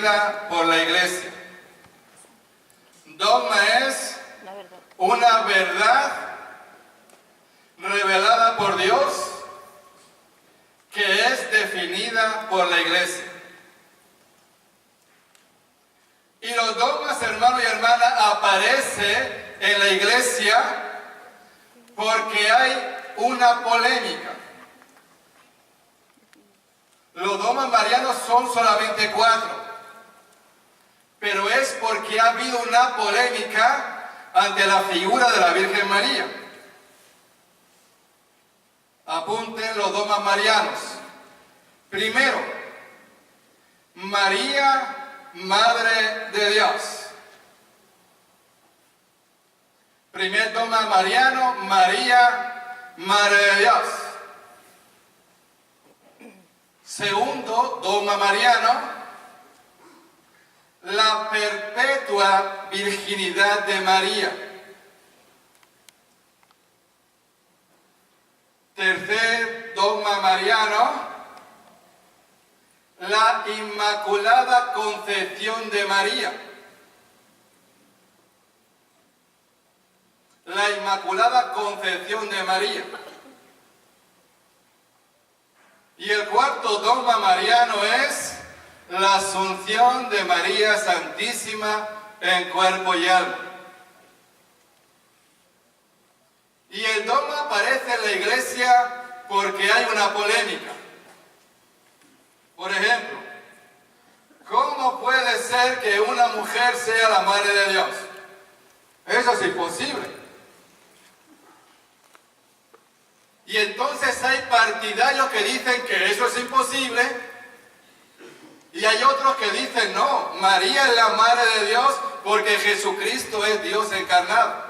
definida por la Iglesia. Dogma es una verdad revelada por Dios que es definida por la Iglesia. Y los dogmas, hermano y hermana, aparecen en la Iglesia porque hay una polémica. Los dogmas marianos son solamente 4, pero es porque ha habido una polémica ante la figura de la Virgen María. Apunten los dogmas marianos. Primero, María, Madre de Dios. Primer dogma mariano, María, Madre de Dios. Segundo dogma mariano, la perpetua virginidad de María. Tercer dogma mariano, la Inmaculada Concepción de María. La Inmaculada Concepción de María. Y el cuarto dogma mariano es la Asunción de María Santísima en cuerpo y alma. Y el dogma aparece en la Iglesia porque hay una polémica. Por ejemplo, ¿cómo puede ser que una mujer sea la Madre de Dios? Eso es imposible. Y entonces hay partidarios que dicen que eso es imposible, y hay otros que dicen no, María es la Madre de Dios porque Jesucristo es Dios encarnado.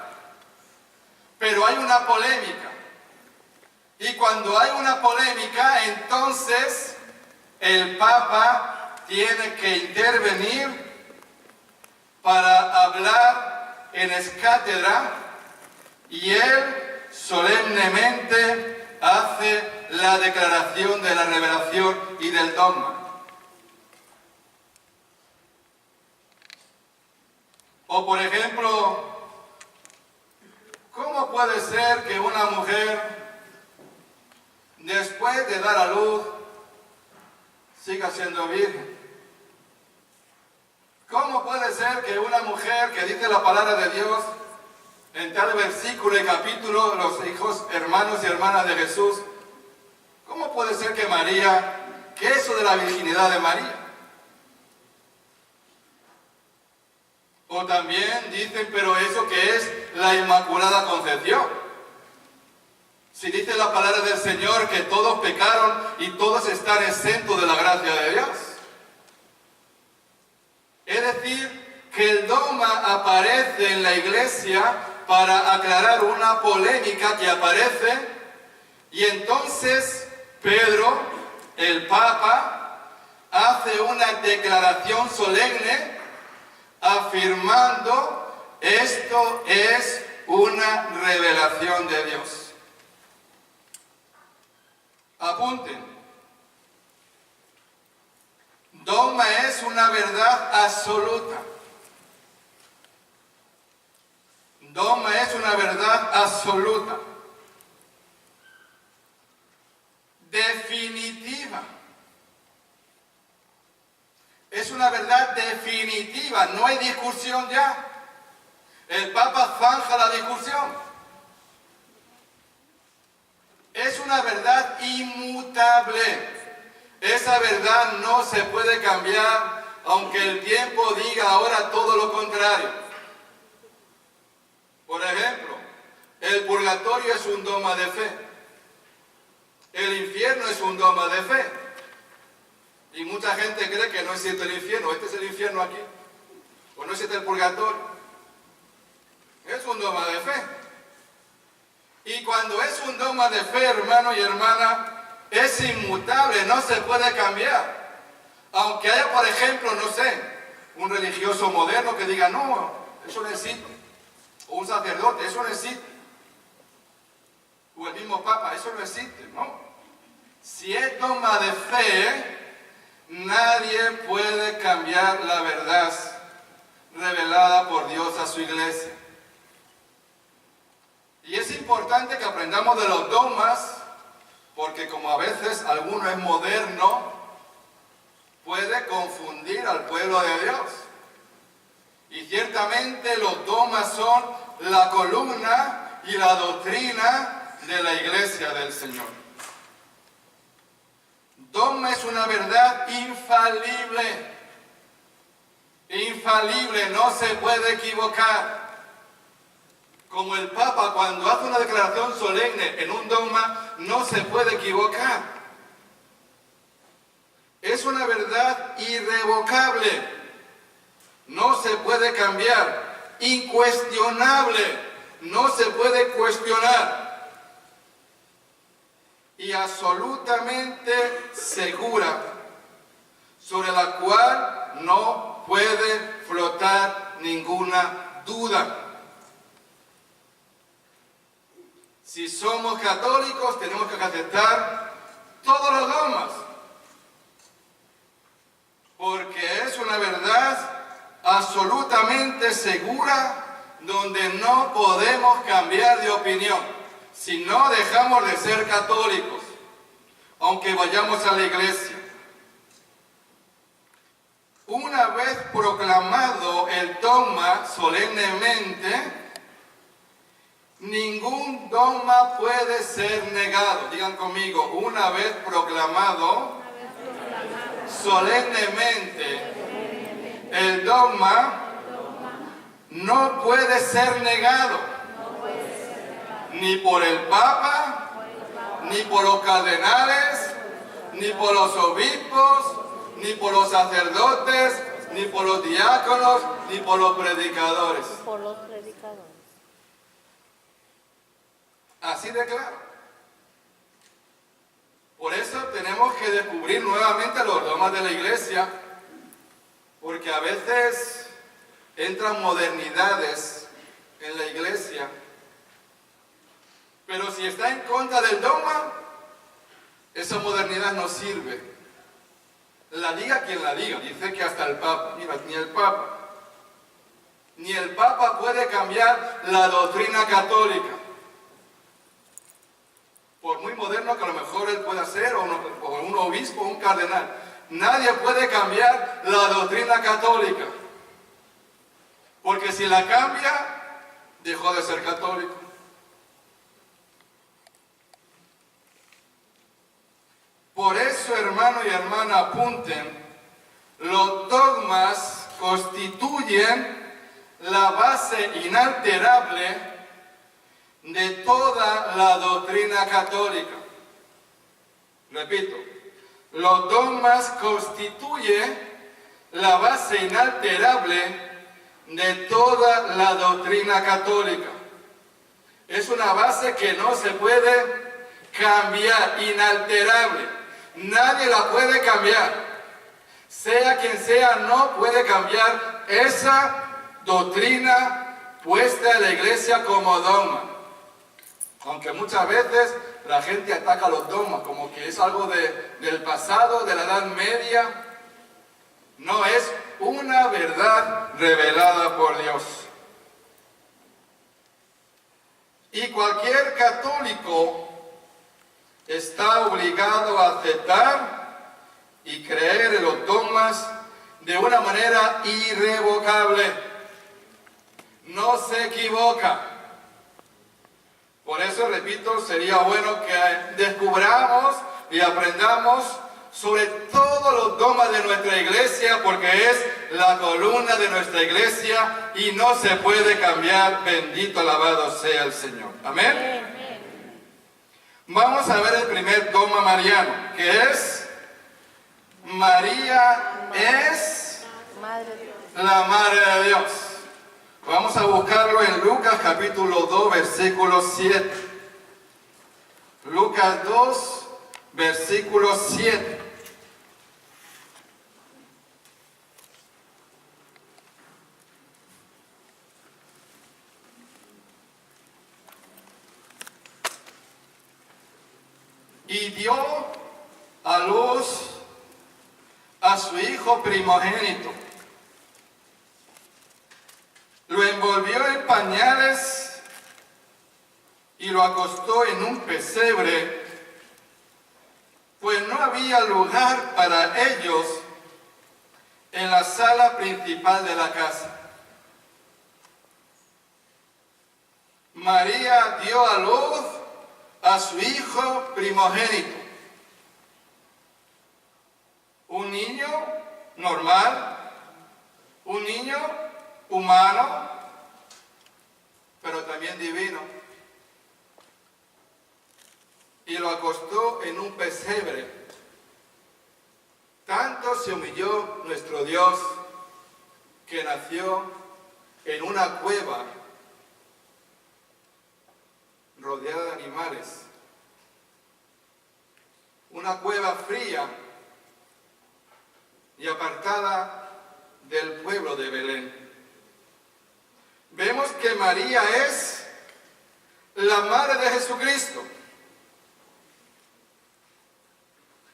Pero hay una polémica. Y cuando hay una polémica, entonces el Papa tiene que intervenir para hablar en escátedra, y él solemnemente hace la declaración de la revelación y del dogma. O por ejemplo, ¿cómo puede ser que una mujer, después de dar a luz, siga siendo virgen? ¿Cómo puede ser que una mujer que dice la palabra de Dios en tal versículo y capítulo, los hijos, hermanos y hermanas de Jesús, cómo puede ser que María, que eso de la virginidad de María? O también dicen, pero eso que es la Inmaculada Concepción. Si dice la palabra del Señor que todos pecaron y todos están exentos de la gracia de Dios. Es decir, que el dogma aparece en la Iglesia para aclarar una polémica que aparece, y entonces Pedro, el Papa, hace una declaración solemne afirmando: esto es una revelación de Dios. Apunten. Dogma es una verdad absoluta. Dogma es una verdad absoluta, definitiva. Es una verdad definitiva, no hay discusión ya. El Papa zanja la discusión. Es una verdad inmutable. Esa verdad no se puede cambiar, aunque el tiempo diga ahora todo lo contrario. Por ejemplo, el purgatorio es un dogma de fe. El infierno es un dogma de fe. Y mucha gente cree que no existe el infierno. Este es el infierno aquí. O no existe el purgatorio. Es un dogma de fe. Y cuando es un dogma de fe, hermano y hermana, es inmutable, no se puede cambiar. Aunque haya, por ejemplo, no sé, un religioso moderno que diga, no, eso no existe. O un sacerdote, eso no existe. O el mismo Papa, eso no existe, ¿no? Si es dogma de fe, Nadie puede cambiar la verdad revelada por Dios a su iglesia. Y es importante que aprendamos de los dogmas, porque como a veces alguno es moderno, puede confundir al pueblo de Dios. Y ciertamente los dogmas son la columna y la doctrina de la iglesia del Señor. Dogma es una verdad infalible. Infalible, no se puede equivocar. Como el Papa cuando hace una declaración solemne en un dogma, no se puede equivocar. Es una verdad irrevocable. No se puede cambiar. Incuestionable. No se puede cuestionar. Y absolutamente segura, sobre la cual no puede flotar ninguna duda. Si somos católicos, tenemos que aceptar todos los dogmas, porque es una verdad absolutamente segura donde no podemos cambiar de opinión si no dejamos de ser católicos, aunque vayamos a la iglesia. Una vez proclamado el dogma solemnemente, ningún dogma puede ser negado. Digan conmigo, una vez proclamado solemnemente el dogma, no puede ser negado, ni por el Papa, ni por los cardenales, ni por los obispos, ni por los sacerdotes, ni por los diáconos, ni por los predicadores. Así de claro. Por eso tenemos que descubrir nuevamente los dogmas de la iglesia, porque a veces entran modernidades en la iglesia, pero si está en contra del dogma, esa modernidad no sirve. La diga quien la diga. Dice que hasta el Papa, mira, ni el Papa puede cambiar la doctrina católica. Por muy moderno que a lo mejor él pueda ser, o un obispo, o un cardenal, nadie puede cambiar la doctrina católica. Porque si la cambia, dejó de ser católico. Por eso, hermano y hermana, apunten, los dogmas constituyen la base inalterable de toda la doctrina católica. Repito, los dogmas constituyen la base inalterable de toda la doctrina católica. Es una base que no se puede cambiar, inalterable. Nadie la puede cambiar. Sea quien sea, no puede cambiar esa doctrina puesta en la iglesia como dogma. Aunque muchas veces la gente ataca los dogmas como que es algo del pasado, de la Edad Media. No, es una verdad revelada por Dios. Y cualquier católico está obligado a aceptar y creer en los dogmas de una manera irrevocable. No se equivoca. Por eso, repito, sería bueno que descubramos y aprendamos sobre todos los dogmas de nuestra iglesia, porque es la columna de nuestra iglesia y no se puede cambiar. Bendito, alabado sea el Señor. Amén. Vamos a ver el primer dogma mariano, que es: María es la Madre de Dios. Vamos a buscarlo en Lucas capítulo 2, versículo 7. Lucas 2, versículo 7. Y dio a luz a su hijo primogénito. Lo envolvió en pañales y lo acostó en un pesebre, pues no había lugar para ellos en la sala principal de la casa. María dio a luz a su hijo primogénito, un niño normal, un niño humano, pero también divino. Y lo acostó en un pesebre. Tanto se humilló nuestro Dios que nació en una cueva rodeada de animales. Una cueva fría y apartada del pueblo de Belén. Vemos que María es la madre de Jesucristo.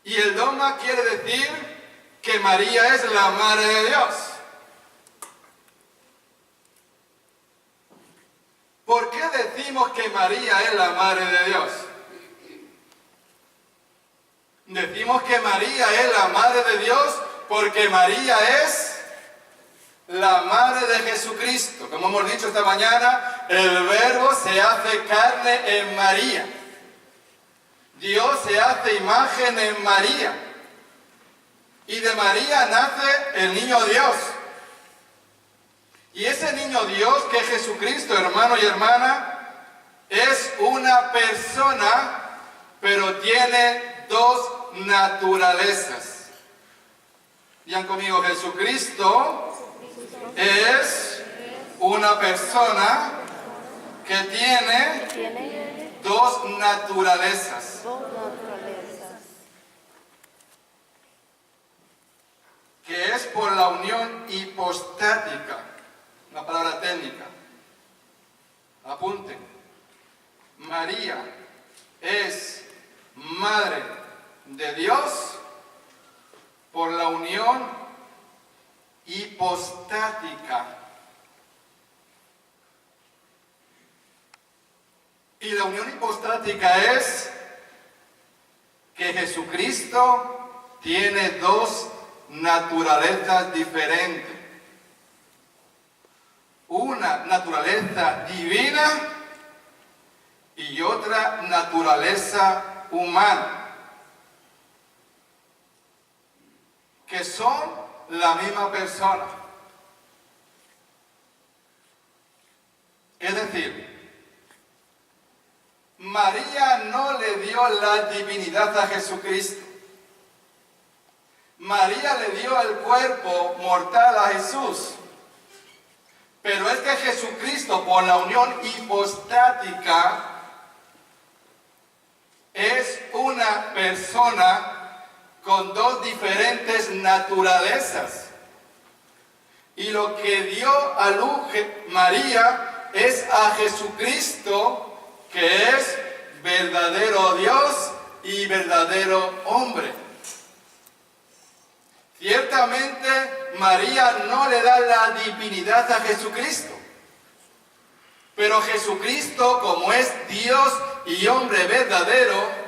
Y el dogma quiere decir que María es la madre de Dios. ¿Por qué decimos que María es la madre de Dios? Decimos que María es la madre de Dios porque María es la madre de Jesucristo. Como hemos dicho esta mañana, el Verbo se hace carne en María. Dios se hace imagen en María. Y de María nace el niño Dios. Y ese niño Dios, que es Jesucristo, hermano y hermana, es una persona, pero tiene dos naturalezas. Digan conmigo, Jesucristo es una persona que tiene dos naturalezas. Que es por la unión hipostática, una palabra técnica. Apunten. María es madre de Dios por la unión hipostática. Y la unión hipostática es que Jesucristo tiene dos naturalezas diferentes. Una naturaleza divina y otra naturaleza humana, que son la misma persona. Es decir, María no le dio la divinidad a Jesucristo. María le dio el cuerpo mortal a Jesús. Pero es que Jesucristo, por la unión hipostática, es una persona con dos diferentes naturalezas. Y lo que dio a luz María es a Jesucristo, que es verdadero Dios y verdadero hombre. Ciertamente María no le da la divinidad a Jesucristo, pero Jesucristo, como es Dios y hombre verdadero,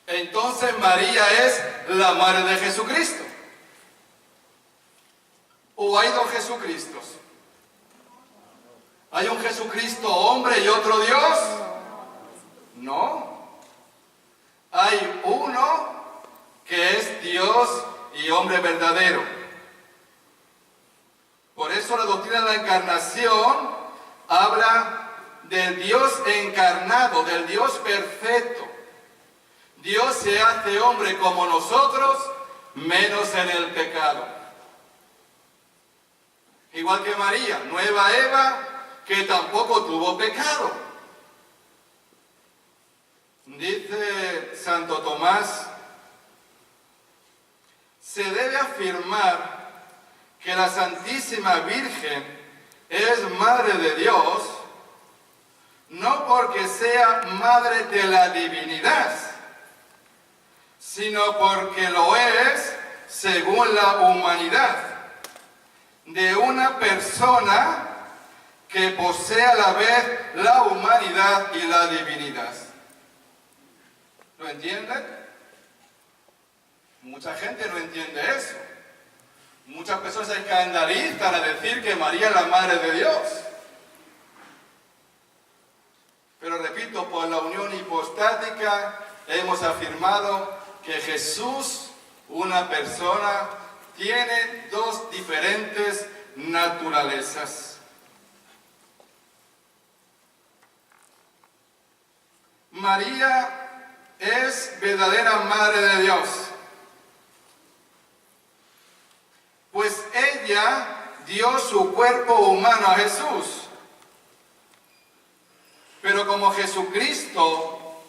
entonces María es la madre de Jesucristo. ¿O hay dos Jesucristos? ¿Hay un Jesucristo hombre y otro Dios? No. Hay uno que es Dios y hombre verdadero. Por eso la doctrina de la encarnación habla del Dios encarnado, del Dios perfecto. Dios se hace hombre como nosotros, menos en el pecado. Igual que María, nueva Eva, que tampoco tuvo pecado. Dice Santo Tomás, se debe afirmar que la Santísima Virgen es Madre de Dios, no porque sea Madre de la Divinidad, sino porque lo es según la humanidad, de una persona que posee a la vez la humanidad y la divinidad. ¿Lo entienden? Mucha gente no entiende eso. Muchas personas se escandalizan a decir que María es la Madre de Dios. Pero repito, por la unión hipostática hemos afirmado que Jesús, una persona, tiene dos diferentes naturalezas. María es verdadera Madre de Dios, pues ella dio su cuerpo humano a Jesús. Pero como Jesucristo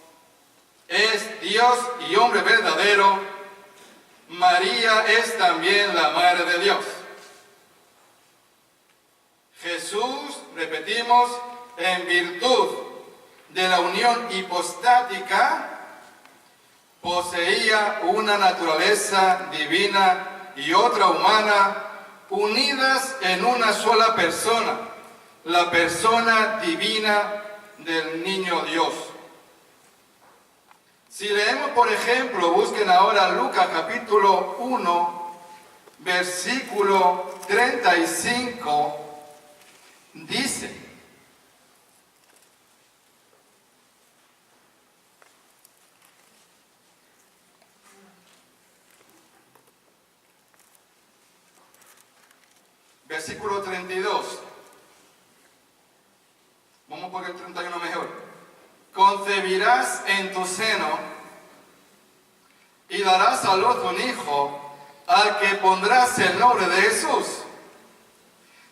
es Dios y hombre verdadero, María es también la Madre de Dios. Jesús, repetimos, en virtud de la unión hipostática, poseía una naturaleza divina y otra humana, unidas en una sola persona, la persona divina del niño Dios. Si leemos, por ejemplo, busquen ahora Lucas capítulo 1, versículo 35, dice: versículo 32. Vamos por el 31 mejor. Concebirás en tu seno y darás a luz un hijo, al que pondrás el nombre de Jesús.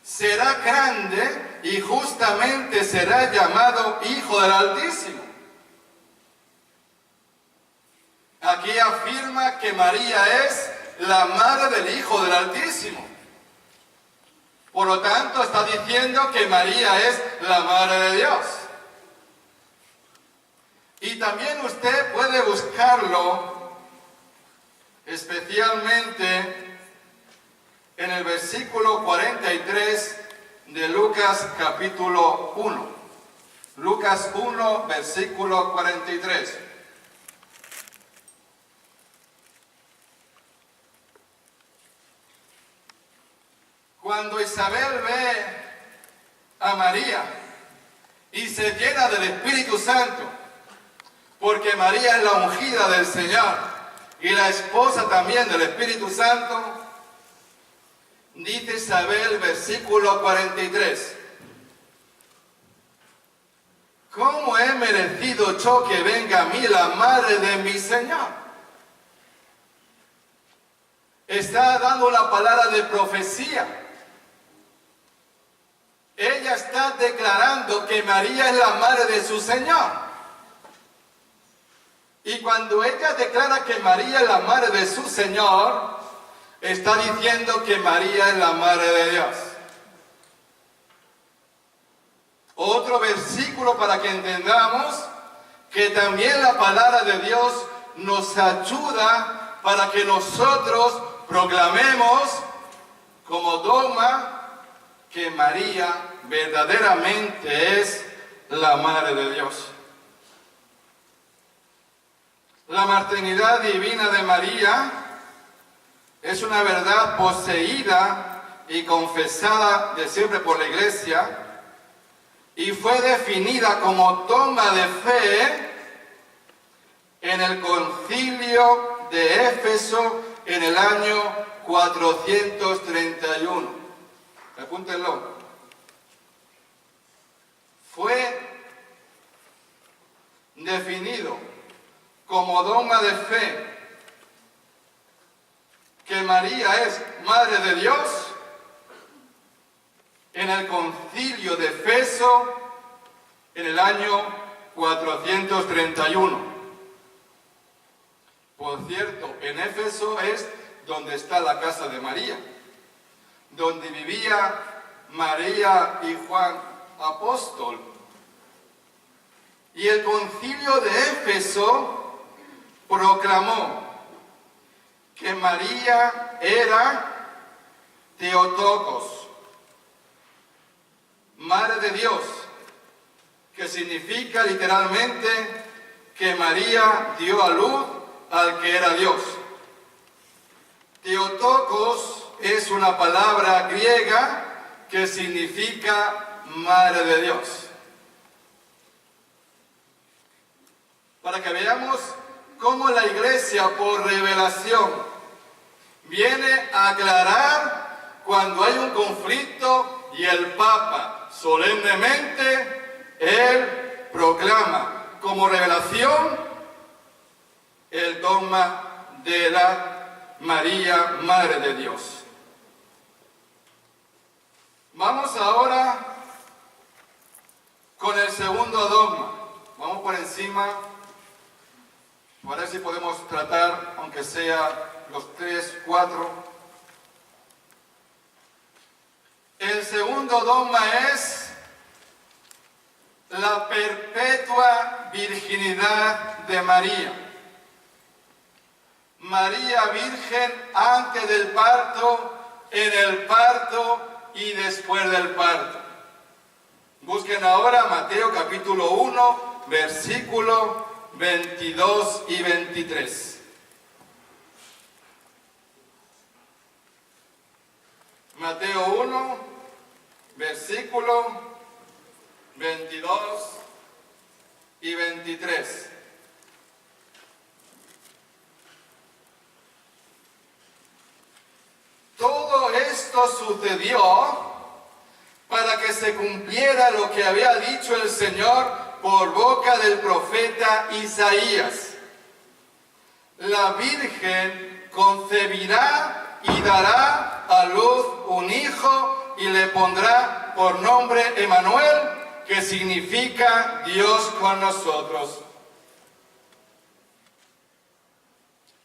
Será grande y justamente será llamado Hijo del Altísimo. Aquí afirma que María es la madre del Hijo del Altísimo. Por lo tanto, está diciendo que María es la Madre de Dios. Y también usted puede buscarlo, especialmente en el versículo 43 de Lucas capítulo 1. Lucas 1, versículo 43. Cuando Isabel ve a María y se llena del Espíritu Santo, porque María es la ungida del Señor y la esposa también del Espíritu Santo, dice Isabel, versículo 43, ¿cómo he merecido yo que venga a mí la madre de mi Señor? Está dando una palabra de profecía. Ella está declarando que María es la madre de su Señor. Y cuando ella declara que María es la madre de su Señor, está diciendo que María es la madre de Dios. Otro versículo para que entendamos que también la palabra de Dios nos ayuda para que nosotros proclamemos como dogma que María verdaderamente es la Madre de Dios. La maternidad divina de María es una verdad poseída y confesada de siempre por la Iglesia y fue definida como dogma de fe en el Concilio de Éfeso en el año 431. Apúntenlo. Fue definido como dogma de fe que María es Madre de Dios en el Concilio de Éfeso en el año 431. Por cierto, en Éfeso es donde está la casa de María, donde vivía María y Juan apóstol. Y el Concilio de Éfeso proclamó que María era Theotokos, Madre de Dios, que significa literalmente que María dio a luz al que era Dios. Theotokos es una palabra griega que significa Madre de Dios. Para que veamos cómo la Iglesia, por revelación, viene a aclarar cuando hay un conflicto y el Papa solemnemente, él proclama como revelación el dogma de la María, Madre de Dios. Vamos ahora con el segundo dogma. Vamos por encima, para ver si podemos tratar, aunque sea los 3, 4. El segundo dogma es la perpetua virginidad de María. María Virgen antes del parto, en el parto y después del parto. Busquen ahora Mateo capítulo 1, versículo 22 y 23. Mateo 1, versículo 22 y 23. Todo esto sucedió para que se cumpliera lo que había dicho el Señor por boca del profeta Isaías. La Virgen concebirá y dará a luz un hijo y le pondrá por nombre Emmanuel, que significa Dios con nosotros.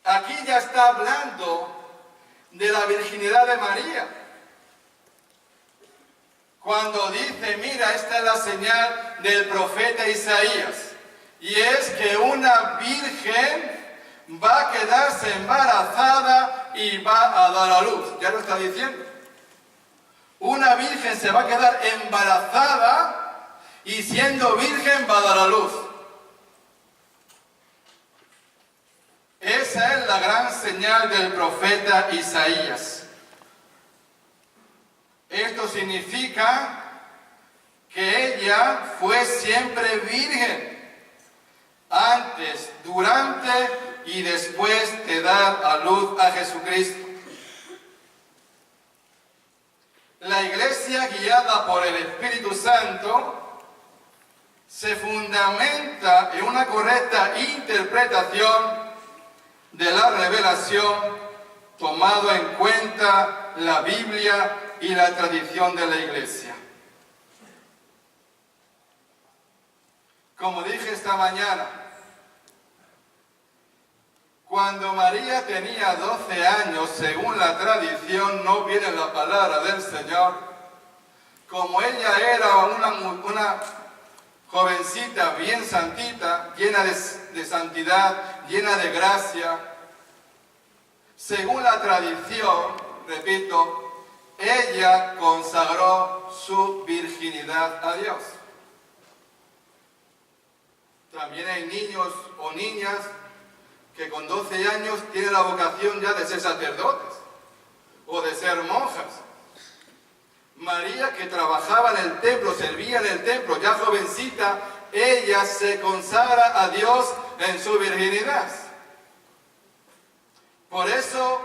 Aquí ya está hablando de la virginidad de María. Cuando dice, mira, esta es la señal del profeta Isaías, y es que una virgen va a quedarse embarazada y va a dar a luz. Ya lo está diciendo. Una virgen se va a quedar embarazada y siendo virgen va a dar a luz. Esa es la gran señal del profeta Isaías. Esto significa que ella fue siempre virgen, antes, durante y después de dar a luz a Jesucristo. La Iglesia, guiada por el Espíritu Santo, se fundamenta en una correcta interpretación de la revelación, tomado en cuenta la Biblia y la tradición de la Iglesia. Como dije esta mañana, cuando María tenía 12 años, según la tradición, no viene la palabra del Señor, como ella era una jovencita bien santita, llena de santidad, llena de gracia, según la tradición, repito, ella consagró su virginidad a Dios. También hay niños o niñas que con 12 años tienen la vocación ya de ser sacerdotes o de ser monjas. María, que trabajaba en el templo, servía en el templo, ya jovencita, ella se consagra a Dios en su virginidad. Por eso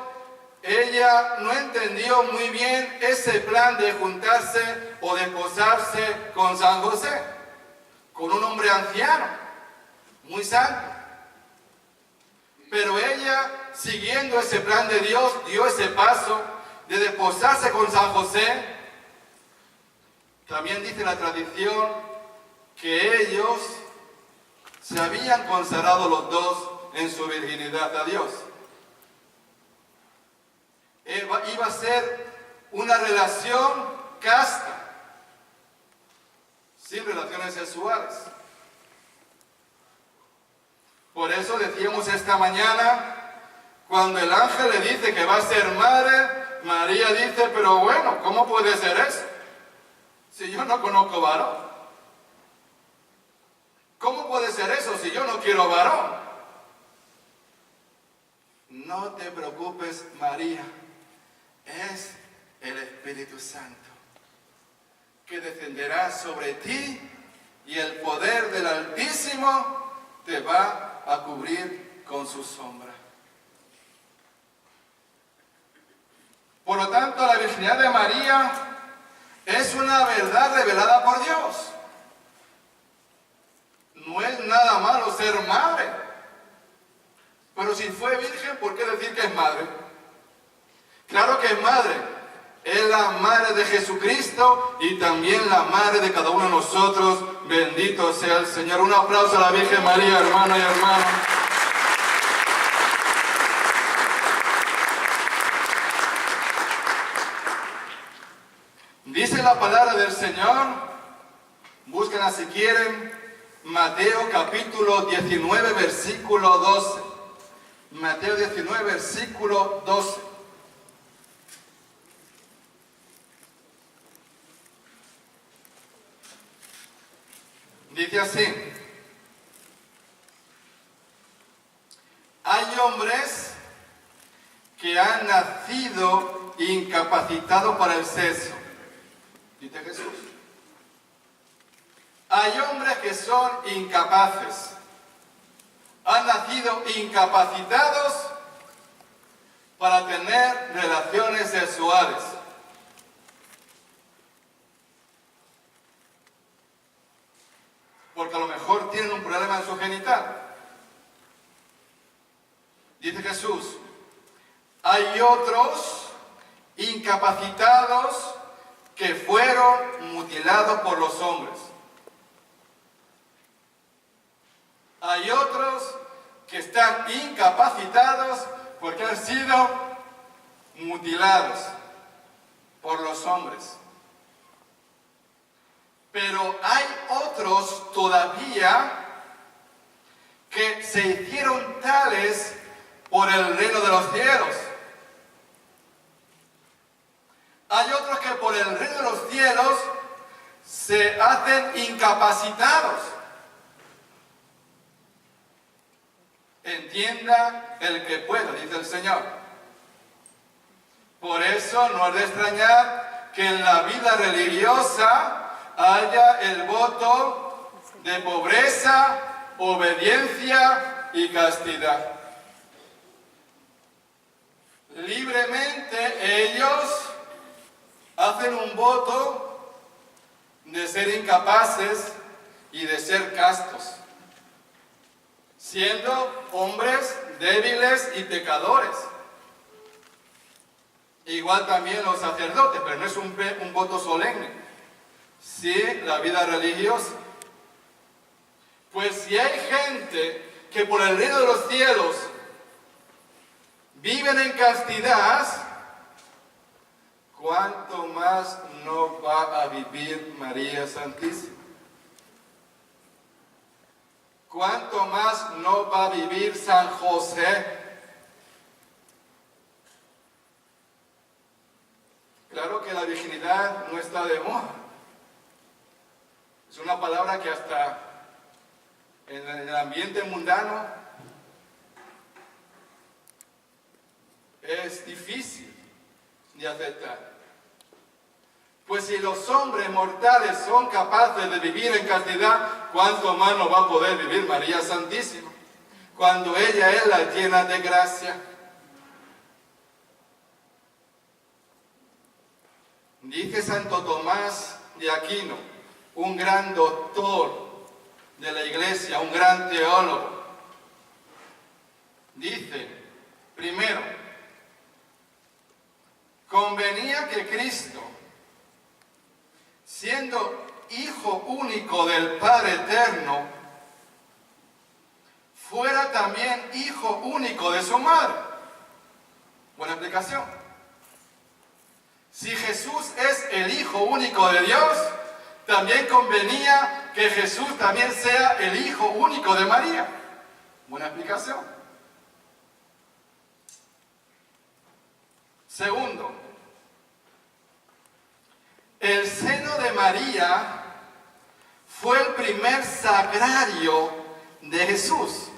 ella no entendió muy bien ese plan de juntarse o de posarse con San José, con un hombre anciano, muy santo. Pero ella, siguiendo ese plan de Dios, dio ese paso de desposarse con San José. También dice la tradición que ellos se habían consagrado los dos en su virginidad a Dios. Iba a ser una relación casta, sin relaciones sexuales. Por eso decíamos esta mañana Cuando el ángel le dice que va a ser madre, María dice, pero bueno, ¿cómo puede ser eso? Si yo no conozco varón. ¿Cómo puede ser eso si yo no quiero varón? No te preocupes, María. Es el Espíritu Santo que descenderá sobre ti y el poder del Altísimo te va a cubrir con su sombra. Por lo tanto, la virginidad de María es una verdad revelada por Dios. No es nada malo ser madre. Pero si fue virgen, ¿por qué decir que es madre? Claro que es madre. Es la madre de Jesucristo y también la madre de cada uno de nosotros. Bendito sea el Señor. Un aplauso a la Virgen María, hermano y hermano. Dice la palabra del Señor, búsquenla si quieren, Mateo capítulo 19, versículo 12. Mateo 19, versículo 12. Dice así: hay hombres que han nacido incapacitados para el sexo. Dice Jesús. Hay hombres que son incapaces. Han nacido incapacitados para tener relaciones sexuales. Porque a lo mejor tienen un problema en su genital. Dice Jesús, hay otros incapacitados que fueron mutilados por los hombres. Hay otros que están incapacitados porque han sido mutilados por los hombres. Pero hay otros todavía que se hicieron tales por el reino de los cielos. Hay otros que por el reino de los cielos se hacen incapacitados. Entienda el que pueda, dice el Señor. Por eso no es de extrañar que en la vida religiosa haya el voto de pobreza, obediencia y castidad. Libremente ellos hacen un voto de ser incapaces y de ser castos, siendo hombres débiles y pecadores. Igual también los sacerdotes, pero no es un voto solemne. Sí, la vida religiosa. Pues si hay gente que por el reino de los cielos viven en castidad, ¿cuánto más no va a vivir María Santísima? ¿Cuánto más no va a vivir San José? Claro que la virginidad no está de moda. Es una palabra que hasta en el ambiente mundano es difícil de aceptar. Pues si los hombres mortales son capaces de vivir en castidad, ¿cuánto más no va a poder vivir María Santísima? Cuando ella es la llena de gracia. Dice Santo Tomás de Aquino, un gran doctor de la Iglesia, un gran teólogo. Dice, primero, convenía que Cristo, siendo Hijo único del Padre Eterno, fuera también Hijo único de su madre. Buena explicación. Si Jesús es el Hijo único de Dios, también convenía que Jesús también sea el Hijo único de María. Buena explicación. Segundo, el seno de María fue el primer sagrario de Jesús.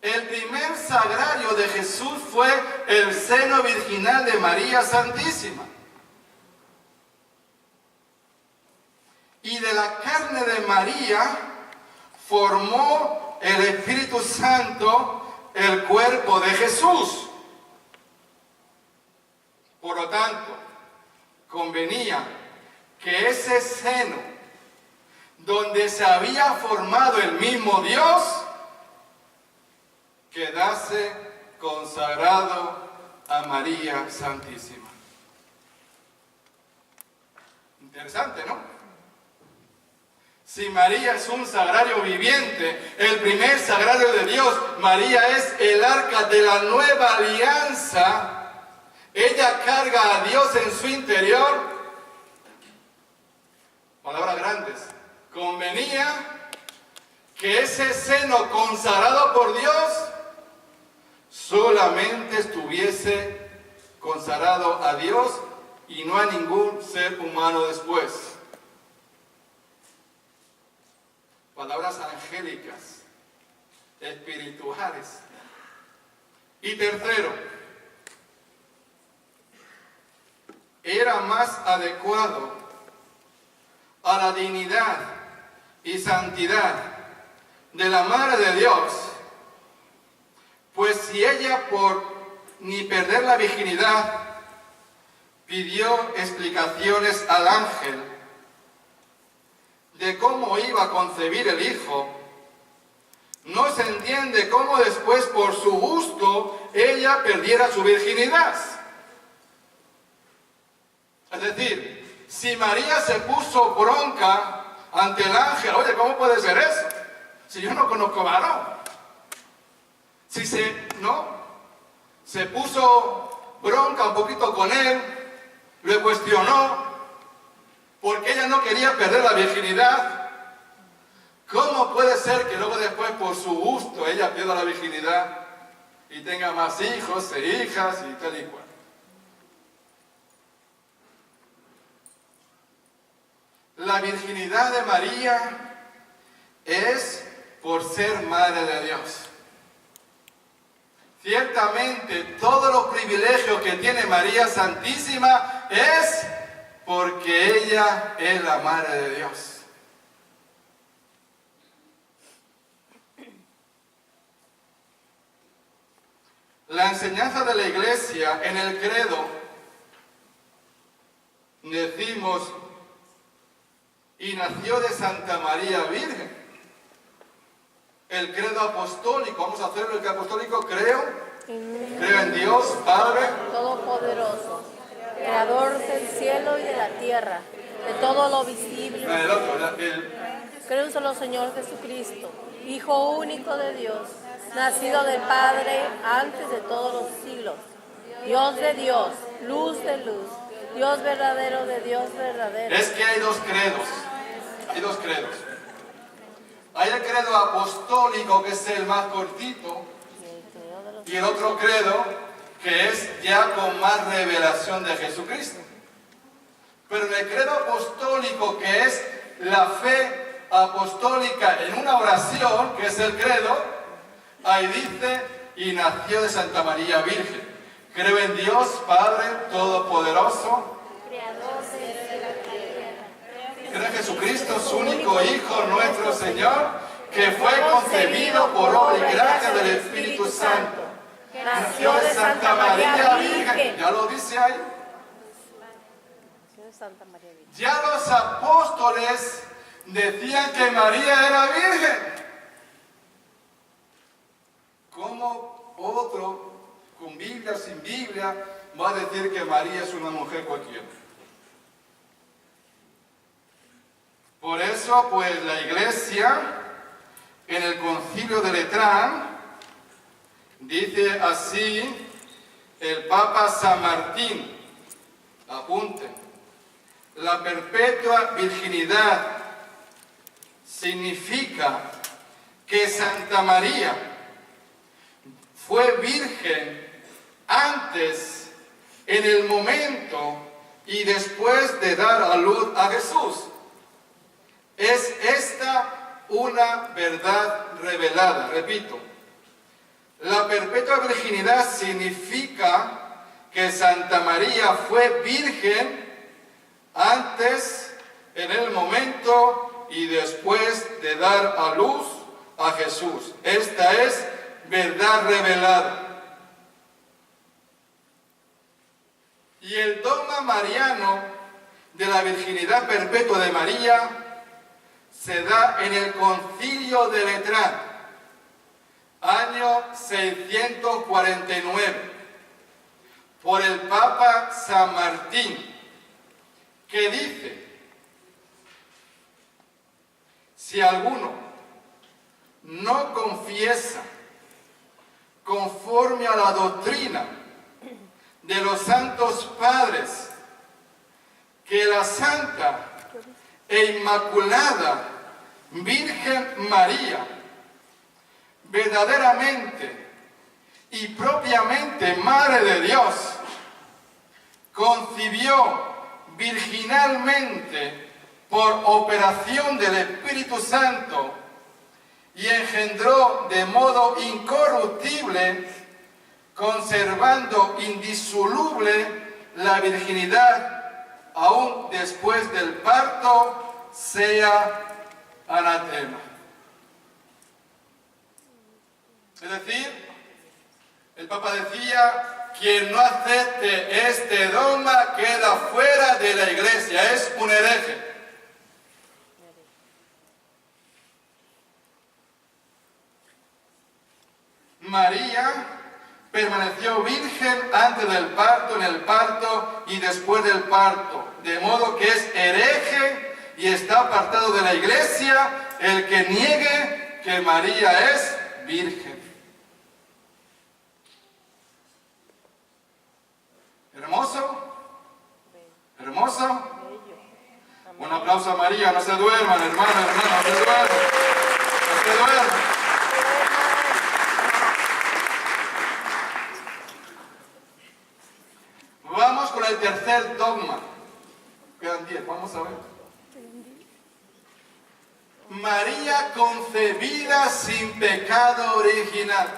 El primer sagrario de Jesús fue el seno virginal de María Santísima. Y de la carne de María formó el Espíritu Santo el cuerpo de Jesús. Por lo tanto, convenía que ese seno donde se había formado el mismo Dios quedase consagrado a María Santísima. Interesante, ¿no? Si María es un sagrario viviente, el primer sagrario de Dios, María es el arca de la nueva alianza. Ella carga a Dios en su interior. Palabras grandes. Convenía que ese seno consagrado por Dios solamente estuviese consagrado a Dios y no a ningún ser humano después. Palabras angélicas, espirituales. Y tercero, era más adecuado a la dignidad y santidad de la Madre de Dios, pues si ella por ni perder la virginidad pidió explicaciones al ángel de cómo iba a concebir el Hijo, no se entiende cómo después por su gusto ella perdiera su virginidad. Es decir, si María se puso bronca ante el ángel, oye, ¿cómo puede ser eso? Si yo no conozco varón. Si se puso bronca un poquito con él, le cuestionó, porque ella no quería perder la virginidad. ¿Cómo puede ser que luego después por su gusto ella pierda la virginidad y tenga más hijos e hijas y tal y cual? La virginidad de María es por ser Madre de Dios. Ciertamente todos los privilegios que tiene María Santísima es porque ella es la Madre de Dios. La enseñanza de la Iglesia en el credo decimos: y nació de Santa María Virgen. El credo apostólico, vamos a hacerlo el credo apostólico: creo en Dios Padre Todopoderoso, Creador del cielo y de la tierra, de todo lo visible. Creo en un solo Señor Jesucristo, Hijo único de Dios, nacido del Padre antes de todos los siglos, Dios de Dios, luz de luz, Dios verdadero de Dios verdadero. Es que hay dos credos. Hay dos credos. Hay el credo apostólico, que es el más cortito, y el otro credo que es ya con más revelación de Jesucristo. Pero en el credo apostólico, que es la fe apostólica en una oración, que es el credo, ahí dice: y nació de Santa María Virgen. Creo en Dios Padre Todopoderoso, creo en Jesucristo, su único Hijo, nuestro Señor, que fue concebido por obra y gracia del Espíritu Santo. Nació de Santa María Virgen. Ya lo dice ahí. Ya los apóstoles decían que María era virgen. ¿Cómo otro, con Biblia, sin Biblia, va a decir que María es una mujer cualquiera? Por eso, pues, la Iglesia, en el Concilio de Letrán, dice así el Papa San Martín, apunten: la perpetua virginidad significa que Santa María fue virgen antes, en el momento y después de dar a luz a Jesús. Es esta una verdad revelada, repito. La perpetua virginidad significa que Santa María fue virgen antes, en el momento y después de dar a luz a Jesús. Esta es verdad revelada. Y el dogma mariano de la virginidad perpetua de María se da en el Concilio de Letrán, año 649, por el Papa San Martín, que dice: si alguno no confiesa conforme a la doctrina de los santos padres que la Santa e Inmaculada Virgen María verdaderamente y propiamente Madre de Dios concibió virginalmente por operación del Espíritu Santo y engendró de modo incorruptible, conservando indisoluble la virginidad aún después del parto, sea anatema. Es decir, el Papa decía: quien no acepte este dogma queda fuera de la Iglesia, es un hereje. María permaneció virgen antes del parto, en el parto y después del parto, de modo que es hereje y está apartado de la Iglesia el que niegue que María es virgen. ¿Hermoso? ¿Hermoso? Un aplauso a María, no se duerman, hermanos, no se duerman. No se duerman. Vamos con el tercer dogma. Quedan 10, vamos a ver. María concebida sin pecado original.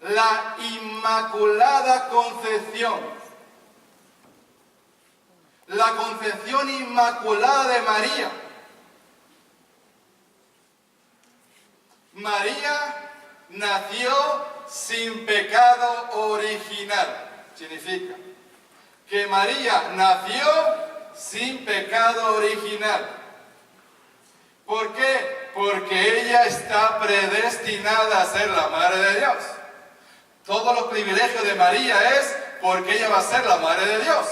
La Inmaculada Concepción. La concepción inmaculada de María. María nació sin pecado original. Significa que María nació sin pecado original. ¿Por qué? Porque ella está predestinada a ser la Madre de Dios. Todos los privilegios de María es porque ella va a ser la Madre de Dios.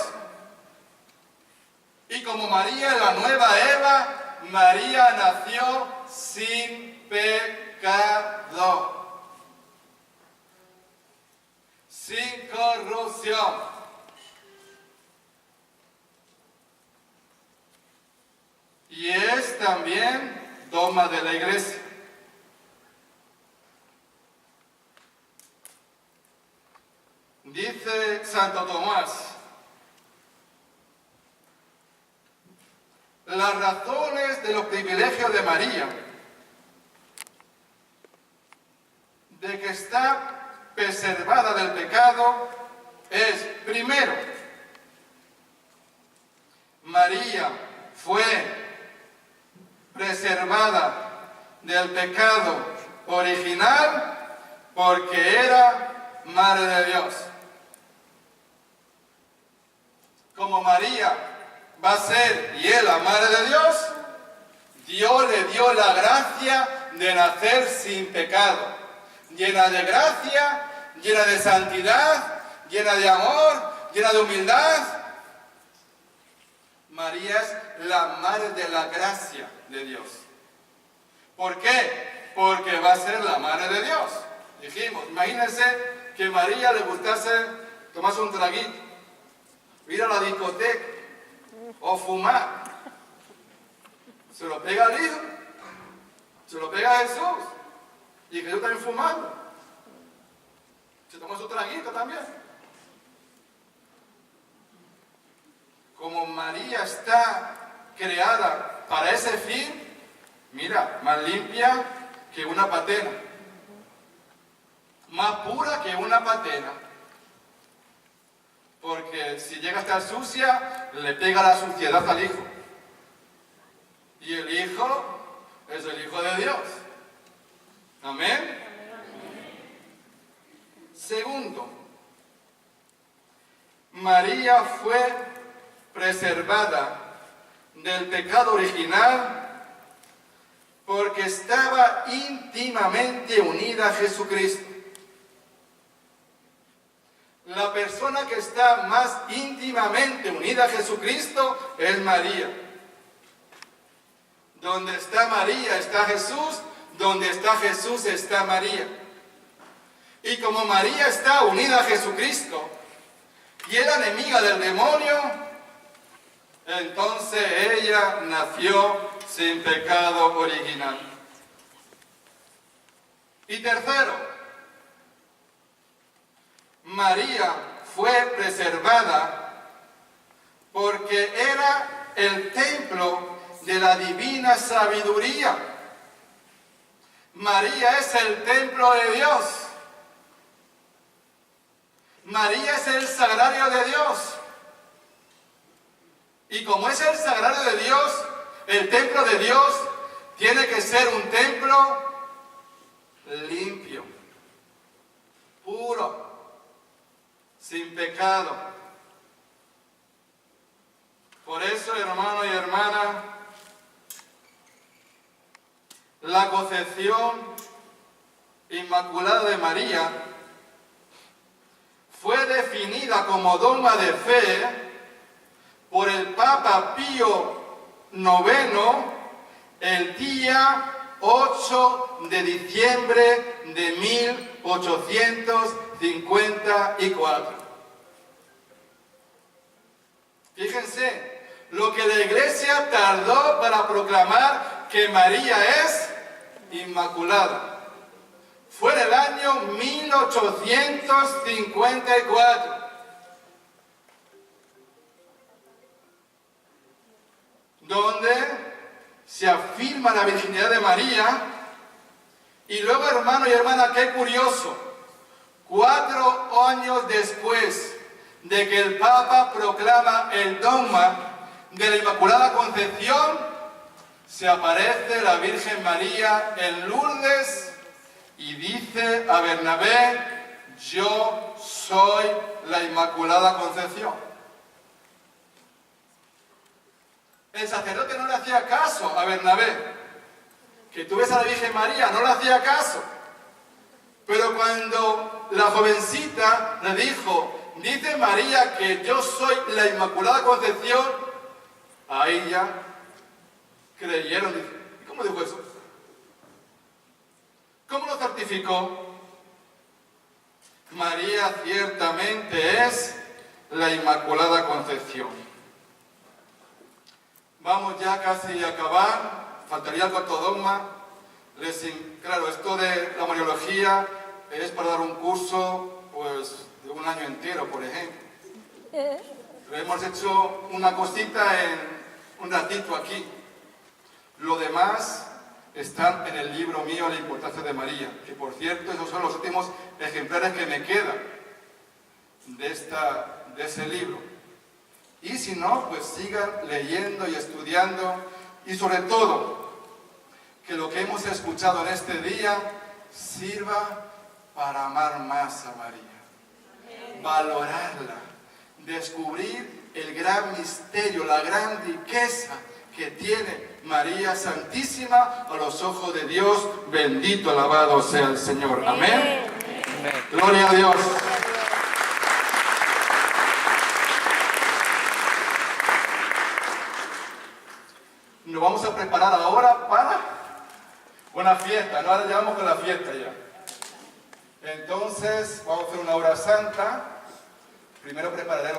Y como María es la nueva Eva, María nació sin pecado. Sin corrupción. Y es también dogma de la Iglesia. Dice Santo Tomás: las razones de los privilegios de María, de que está preservada del pecado, es, primero, María fue preservada del pecado original porque era Madre de Dios. Como María va a ser y es la Madre de Dios, Dios le dio la gracia de nacer sin pecado, llena de gracia, llena de santidad, llena de amor, llena de humildad. María es la Madre de la gracia de Dios. ¿Por qué? Porque va a ser la Madre de Dios. Dijimos, imagínense que a María le gustase tomarse un traguito, ir a la discoteca o fumar. Se lo pega al Hijo, se lo pega a Jesús, y Jesús también fumando. Se tomó su traguito también. Como María está creada para ese fin, mira, más limpia que una patena, más pura que una patena. Porque si llega a estar sucia, le pega la suciedad al Hijo. Y el Hijo es el Hijo de Dios. Amén. Segundo, María fue preservada del pecado original porque estaba íntimamente unida a Jesucristo. La persona que está más íntimamente unida a Jesucristo es María. Donde está María está Jesús, donde está Jesús está María. Y como María está unida a Jesucristo y era enemiga del demonio, entonces ella nació sin pecado original. Y tercero, María fue preservada porque era el templo de la divina sabiduría. María es el templo de Dios. María es el sagrario de Dios. Y como es el sagrario de Dios, el templo de Dios tiene que ser un templo limpio, puro, sin pecado. Por eso, hermano y hermana, la concepción inmaculada de María fue definida como dogma de fe por el Papa Pío IX el día 8 de diciembre de 1854. Fíjense, lo que la Iglesia tardó para proclamar que María es inmaculada. Fue en el año 1854. Donde se afirma la virginidad de María. Y luego, hermano y hermana, qué curioso, 4 años después de que el Papa proclama el dogma de la Inmaculada Concepción, se aparece la Virgen María en Lourdes y dice a Bernabé: yo soy la Inmaculada Concepción. El sacerdote no le hacía caso a Bernabé, que tú ves a la Virgen María, no le hacía caso. Pero cuando la jovencita le dijo: dice María que yo soy la Inmaculada Concepción, a ella creyeron. ¿Y cómo dijo eso? ¿Cómo lo certificó? María ciertamente es la Inmaculada Concepción. Vamos ya casi a acabar, faltaría el cuarto dogma. Claro, esto de la Mariología es para dar un curso pues de un año entero, por ejemplo. Pero hemos hecho una cosita en un ratito aquí. Lo demás están en el libro mío, La importancia de María, que por cierto esos son los últimos ejemplares que me quedan de ese libro. Y si no, pues sigan leyendo y estudiando, y sobre todo que lo que hemos escuchado en este día sirva para amar más a María, valorarla, descubrir el gran misterio, la gran riqueza que tiene María Santísima a los ojos de Dios. Bendito, alabado sea el Señor. Amén. Amén. Gloria a Dios. Nos vamos a preparar ahora para una fiesta, ¿no? Ahora ya vamos con la fiesta ya. Entonces, vamos a hacer una hora santa. Primero prepararemos